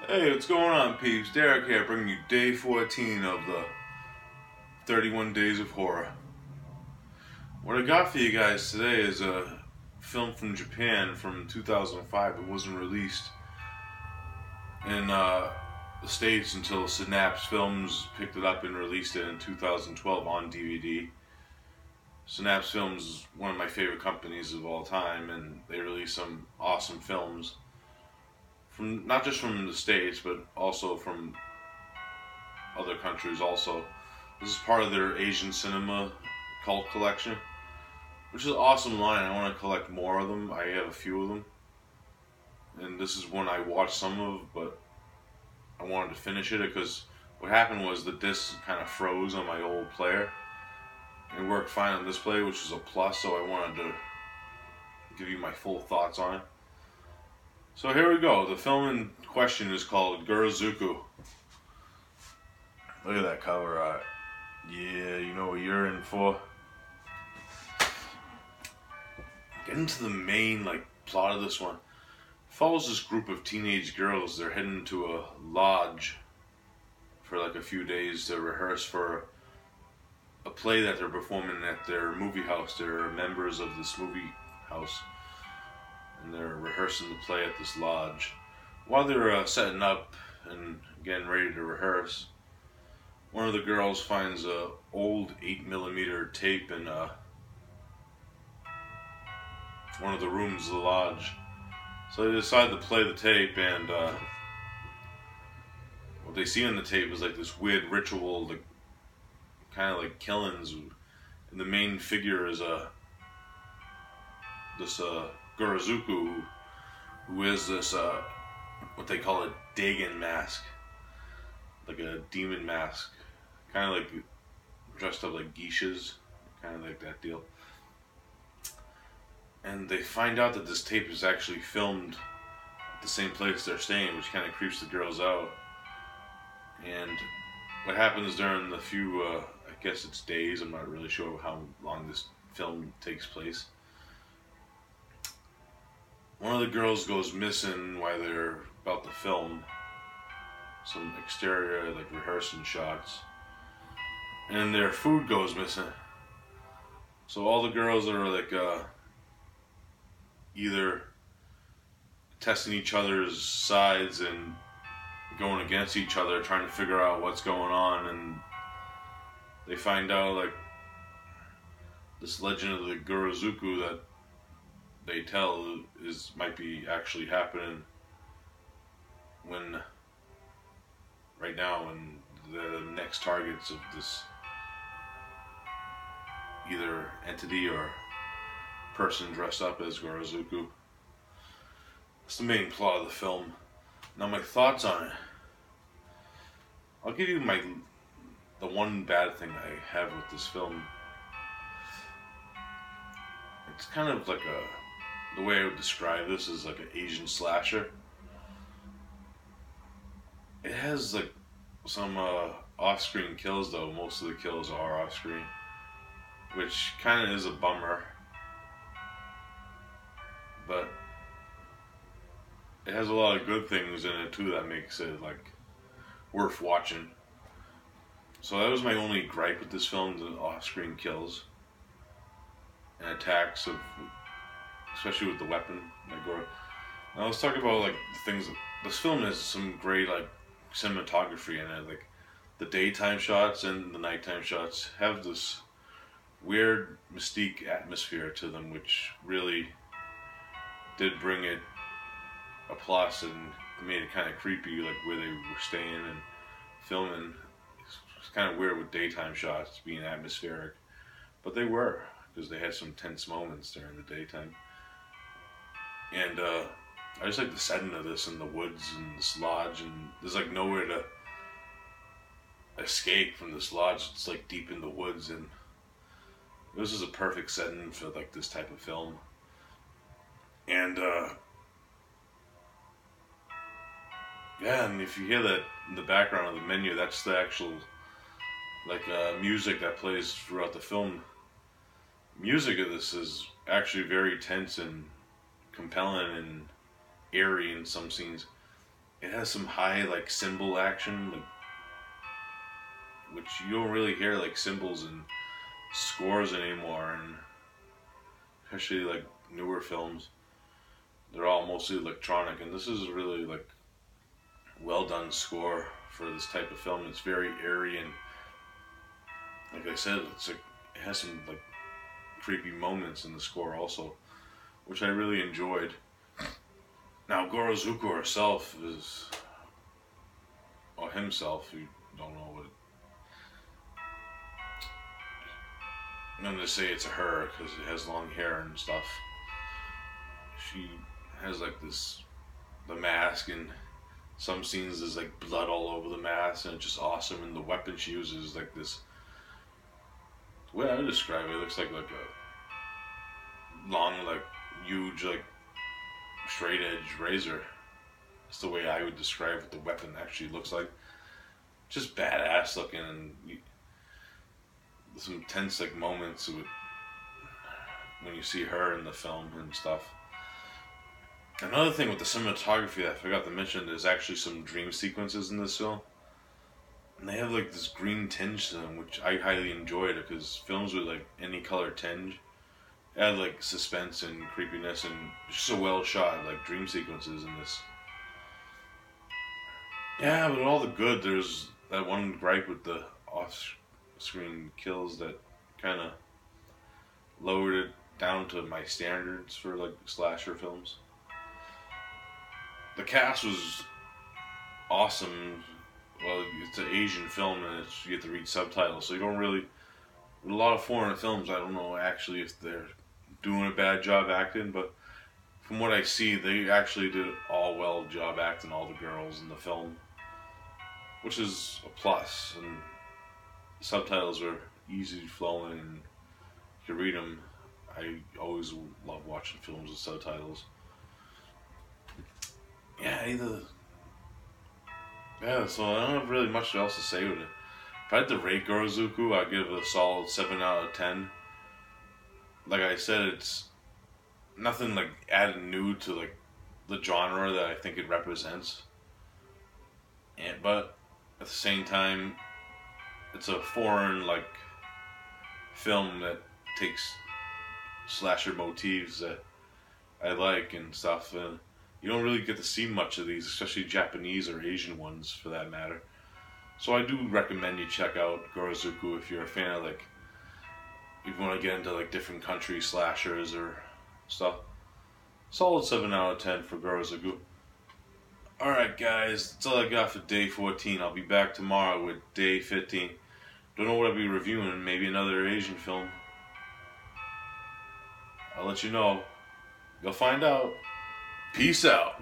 Hey, what's going on, peeps? Derek here, bringing you day 14 of the 31 Days of Horror. What I got for you guys today is a film from Japan from 2005. It wasn't released in the States until Synapse Films picked it up and released it in 2012 on DVD. Synapse Films is one of my favorite companies of all time, and they release some awesome films. From not just from the States, but also from other countries also. This is part of their Asian cinema cult collection, which is an awesome line. I want to collect more of them. I have a few of them. And this is one I watched some of, but I wanted to finish it because what happened was the disc kind of froze on my old player. It worked fine on this player, which is a plus, so I wanted to give you my full thoughts on it. So here we go. The film in question is called Gurozuka. Look at that cover art. Yeah, you know what you're in for. Get into the main plot of this one. It follows this group of teenage girls. They're heading to a lodge for a few days to rehearse for a play that they're performing at their movie house. They're members of this movie house, and they're rehearsing the play at this lodge. While they're setting up and getting ready to rehearse, one of the girls finds a old 8mm tape in one of the rooms of the lodge. So they decide to play the tape, and what they see on the tape is this weird ritual, kind of killings. And the main figure is this Gurozuka, who is this what they call a Dagon mask, like a demon mask, kind of dressed up like geishas, kind of like that deal. And they find out that this tape is actually filmed at the same place they're staying, which kind of creeps the girls out. And what happens during the few, I guess it's days, I'm not really sure how long this film takes place. One of the girls goes missing while they're about to film some exterior rehearsing shots, and their food goes missing. So all the girls are either testing each other's sides and going against each other, trying to figure out what's going on. And they find out this legend of the Gurozuka that they tell might be actually happening right now, when the next targets of this either entity or person dressed up as Gurozuka. That's the main plot of the film. Now my thoughts on it. I'll give you the one bad thing I have with this film. It's kind of the way I would describe this is an Asian slasher. It has some off-screen kills, though. Most of the kills are off-screen, which kind of is a bummer. But it has a lot of good things in it too that makes it worth watching. So that was my only gripe with this film: the off-screen kills and attacks especially with the weapon. Now let's talk about the things. This film has some great cinematography in it. The daytime shots and the nighttime shots have this weird mystique atmosphere to them, which really did bring it a plus and made it kind of creepy, where they were staying and filming. It's kind of weird with daytime shots being atmospheric, but they were, because they had some tense moments during the daytime. And I just like the setting of this in the woods and this lodge, and there's nowhere to escape from this lodge. It's deep in the woods, and this is a perfect setting for this type of film. And yeah, and if you hear that in the background of the menu, that's the actual music that plays throughout the film. Music of this is actually very tense and compelling and eerie in some scenes. it has some high like cymbal action, like, which you don't really hear like cymbals in scores anymore, and especially like newer films. They're all mostly electronic, and this is really like well done score for this type of film. It's very airy, and like I said, it's like it has some like creepy moments in the score also, which I really enjoyed. Now Gurozuka herself is, or himself, you don't know what. I'm gonna say it's a her because it has long hair and stuff. She has like the mask, and some scenes there's like blood all over the mask, and it's just awesome. And the weapon she uses is like this. The way I would describe it, it looks like a long, like huge, like straight edge razor. That's the way I would describe what the weapon actually looks like. Just badass looking, and some tense like moments with, when you see her in the film and stuff. Another thing with the cinematography that I forgot to mention, there's actually some dream sequences in this film. And they have like this green tinge to them, which I highly enjoyed, because films with like any color tinge add like suspense and creepiness, and just so well shot like dream sequences in this. Yeah, but all the good, there's that one gripe with the off-screen kills that kind of lowered it down to my standards for like slasher films. The cast was awesome. Well, it's an Asian film, and you get to read subtitles, so you don't really. With a lot of foreign films, I don't know actually if they're doing a bad job acting, but from what I see, they actually did all well job acting, all the girls in the film, which is a plus. And the subtitles are easy flowing, and you can read them. I always love watching films with subtitles. So I don't have really much else to say with it. If I had to rate Gurozuka, I'd give it a solid 7 out of 10. Like I said, it's nothing like added new to like the genre that I think it represents. But at the same time, it's a foreign like film that takes slasher motifs that I like and stuff. And you don't really get to see much of these, especially Japanese or Asian ones for that matter. So I do recommend you check out Gurozuka if you're a fan of like, if you want to get into like different country slashers or stuff. Solid 7 out of 10 for Gurozuka. Alright guys, that's all I got for day 14. I'll be back tomorrow with day 15. Don't know what I'll be reviewing, maybe another Asian film. I'll let you know. You'll find out. Peace out.